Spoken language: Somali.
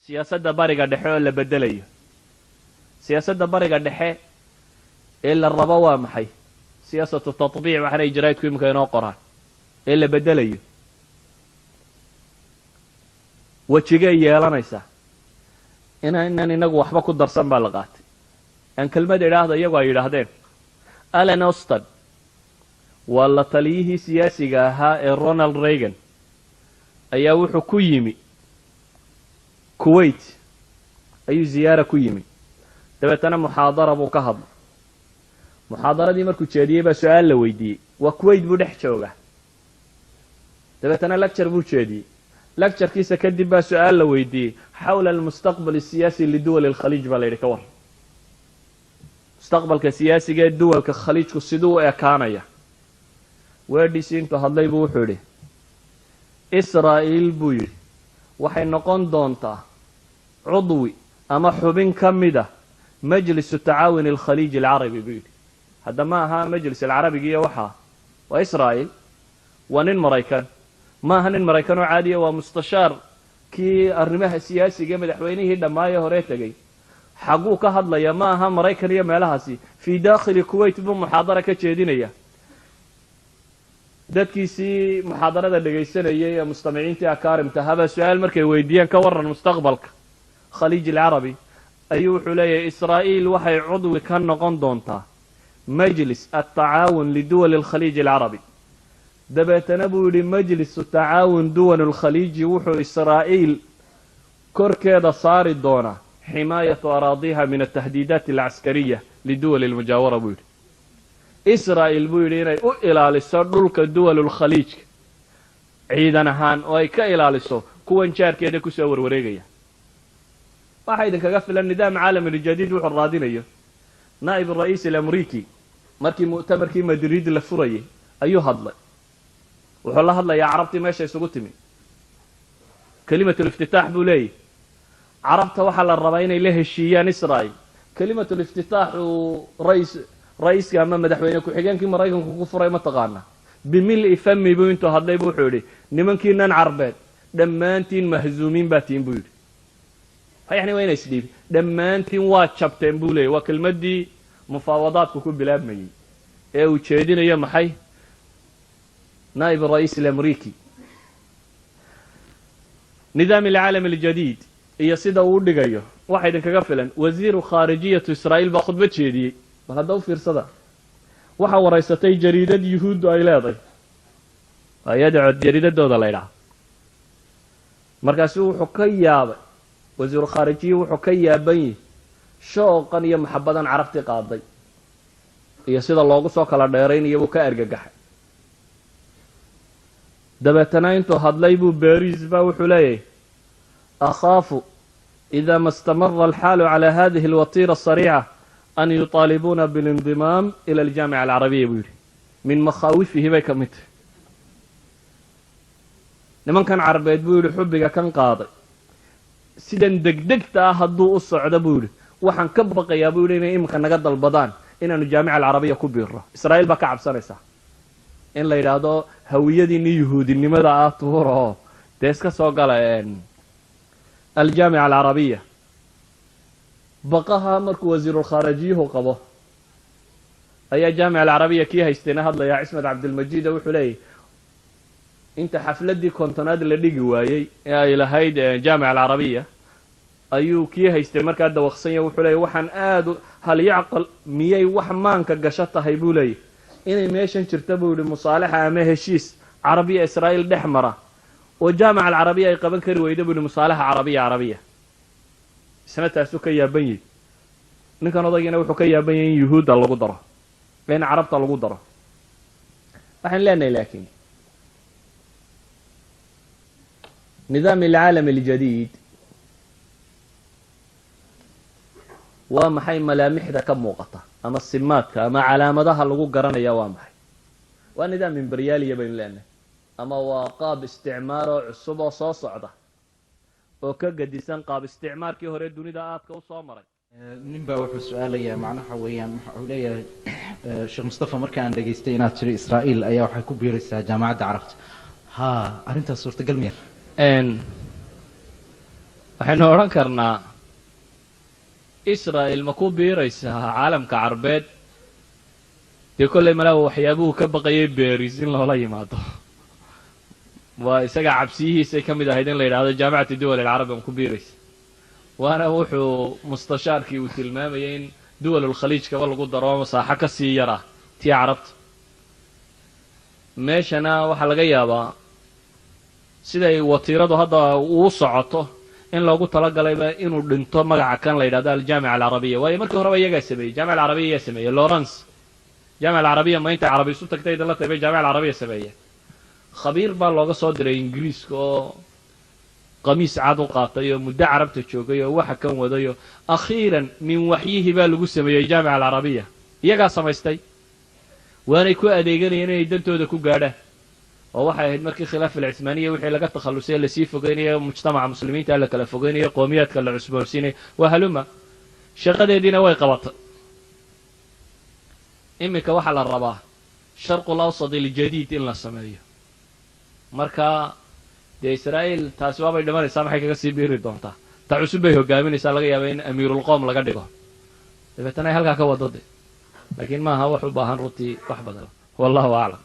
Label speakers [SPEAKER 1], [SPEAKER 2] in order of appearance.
[SPEAKER 1] siyaasadda bariga dhexe oo la bedelayo. siyaasadda bariga dhexe ee la rabo waa maxay? siyaasatu tatbiic waxaanay jaraa'idku iminka inoo qoraan ee la bedelayo. wejigay yeelanaysaa inaan inagu waxba ku darsan baa la qaatay. aan kelmad idhaahda iyagu ay yidhaahdeen Alan Austin waa la taliyihii siyaasiga ahaa ee Ronald Reagan ayaa wuxuu ku yimi Kuwait ayuu ziyaara ku yimi. dabeetana muxaadara buu ka hadlay. muxaadaradii markuu jeediyey baa su-aal la weydiiyey. waa Kuwait buu dhex jooga. dabeetana lecture buu jeediyey. lecturekiisa kadib baa su-aal la weydiiyey xawla almustaqbal asiyaasi liduwali alkhaliij baa la yidhi ka war. mustaqbalka siyaasiga ee duwalka khaliijku siduu u ekaanaya. weedhiisii intuu hadlay buu wuxuu yidhi israa'iil buu yidhi waxay noqon doontaa cudwi ama xubin ka mid ah majlisu tacaawun alkhaliij alcarabi buu yidhi. hadda ma aha majlis alcarabiga iyo waxaa waa israa'iil. waa nin maraykan. ma aha nin maraykan oo caadiya. waa mustashaar kii arrimaha siyaasiga ee madaxweynihii dhammaayee horee tegey. xagguu ka hadlaya? ma aha maraykan iyo meelahaasi. fii daakhili kuwait buu muxaadara ka jeedinaya. dadkiisii muxaadarada dhegaysanayay ee mustamiciintii akaarimta ahaabaa su-aal markay weydiiyeen ka waran mustaqbalka khaliij alcarabi ayuu wuxuu leeyahay israa'iil waxay cudwi ka noqon doontaa majlis atacaawun liduwali alkhaliij alcarabi. dabeetana buu yidhi majlisu tacaawun duwal alkhaliiji wuxuu israa'iil korkeeda saari doonaa ximaayatu araadiha min altahdiidaat alcaskariya liduwali almujaawara buu yidhi. israa'iil buu yidhi inay u ilaaliso dhulka duwalulkhaliijka ciidan ahaan oo ay ka ilaaliso kuwan jaarkeeda kusoo warwareegaya. waxaa idinkaga filan nidaam caalamiljadiid wuxuu raadinayo. naa'ib ra'iis alamriiki markii mu'tamarkii madriid la furayay ayuu hadlay. wuxuu la hadlayaa carabtii meesha isugu timi. kelimatuliftitaax buu leeyahy carabta waxaa la rabaa inay la heshiiyaan israa'iil. kelimatuliftitaax uu ra'iiska ama madaxweyne ku-xigeenkii maraykanku ku furay ma taqaana. bimil'i fami buu intuu hadlay buu wuxuu yidhi nimankiinan carbeed dhammaantiin mahzuumiin baa tihin buu yidhi. yani waa ina isdhiibi. dhammaantiin waa jabteen buu leeyay. waa kelmaddii mufaawadaadku ku bilaabmayey ee uu jeedinayo maxay naa'ib ra'iis alamriiki. nidaam alcaalam aljadiid iyo sida uu u dhigayo waxa idinkaga filan. wasiiru khaarijiyatu israa'iil baa khudbad jeediyey. bal hadda u fiirsada. waxaa waraysatay jariidad yuhuuddu ay leedahay. ayadcod jariidadooda la ydhaha. markaasu wuxuu ka yaabay wasiiru khaarijiyi wuxuu ka yaaban yihi shooqan iyo maxabadan carabtii qaaday iyo sida loogu soo kala dheeraynayo buu ka argagaxay. dabeetana intuu hadlay buu beriis baa wuxuu leeyahay akhaafu ida ma istamara alxaalu cala hadihi alwatiira asariica an yuطaalibuuna biاlindimaam ila aljaamica alcarabiya buu yidhi. min makhaawifihi bay ka mid tahay. nimankan carbeed buu yidhi xubbiga kan qaaday sidan degdegta ah hadduu u socdo buu yidhi waxaan ka baqayaa buu yidhi inay iminka naga dalbadaan inaanu jaamica alcarabiya ku biirro. israa'iil baa ka cabsanaysaa in la yidhaahdo hawiyadiinii yuhuudinimada ah tuur oo dee iska soo gala aljaamica alcarabiya. baqaha markuu wasiirulkhaarajiyuhu qabo ayaa jaamica alcarabiya kii haystayna hadlayaa cismed cabdilmajiida wuxuu leeyahy inta xafladdii kontonaad la dhigi waayey ee ay lahayd jaamica alcarabiya ayuu kii haystay markaa dawaqsanya wuxuu leeyahy waxaan aad hal yacqal miyay wax maanka gasho tahay buu leeyahy inay meeshan jirta buu yidhi musaalaxa ama heshiis carabiya israa'iil dhex mara oo jaamica alcarabiya ay qaban kari weyda buu yidhi musaalaxa carabiya. isna taasuu ka yaaban yahy. ninkan odaygiina wuxuu ka yaaban yahay in yuhuudda lagu daro in carabta lagu daro. waxaan leenahay laakiin nidaam alcaalam aljadiid waa maxay malaamixda ka muuqata ama simaadka ama calaamadaha lagu garanaya waa maxay? waa nidaam imberyaaliya baynu leenahay ama waa qaab isticmaaroo cusub oo soo socda oo ka gadisan qaab isticmaarkii hore dunida aadka u soo maray.
[SPEAKER 2] nin baa wuxuu su-aalayaa macnaha weeyaan wuxuu leeyahay sheekh mustafa marka aan dhageystay inaad tiri israa'iil ayaa waxay ku biiraysaa jaamacadda carabta. ha arrintaas suurtagal miya?
[SPEAKER 1] waxaynu odhan karnaa israa'il ma ku biiraysaa caalamka carbeed dee kollay malaa waxyaabuhu ka baqayay beris in loola yimaado waa isaga cabsiyihiisay ka mid ahayd in la yidhaahdo jaamicati duwal alcarabi ma ku biiraysa waana wuxuu mustashaarkii uu tilmaamayay in duwalulkhaliijkaba lagu daro masaaxo ka sii yar ah tii carabta meeshana waxaa laga yaabaa siday watiiradu hadda uu socoto in loogu talagalayba inuu dhinto magaca kan la yidhahdo aljaamica alcarabiya waayo markii horeba iyagaa sameeyey jaamica alcarabiya iyaa sameeyey lawrence jaamica alcarabiya ma intay carabi isu tagtay idan la tahay bay jaamica alcarabiya sameeyeen khabiir baa looga soo diray ingiriiska oo qamiis cad u qaatay oo muddo carabta joogay oo waxa kan wadayo akhiiran min waxyihi baa lagu sameeyey jaamica alcarabiya iyagaa samaystay waanay ku adeeganayeen inay dantooda ku gaadhaan oo waxay ahayd markii khilaaf alcismaaniya wixii laga takhallusay lasii fogeynayo mujtamaca muslimiinta la kala fogeynayo qowmiyaadka la cusboonsiinayo waa haluma shaqadeediina way qabatay iminka waxaa la rabaa sharqul awsad iljadiid in la sameeyo marka dee israa'iil taasi waabay dhimanaysaa maxay kaga sii biiri doontaa ta cusub bay hogaaminaysaa laga yaaba in amiirulqowm laga dhigo dabeetana ay halkaa ka wado de laakiin maaha wax u baahan runtii wax badan wallahu aclam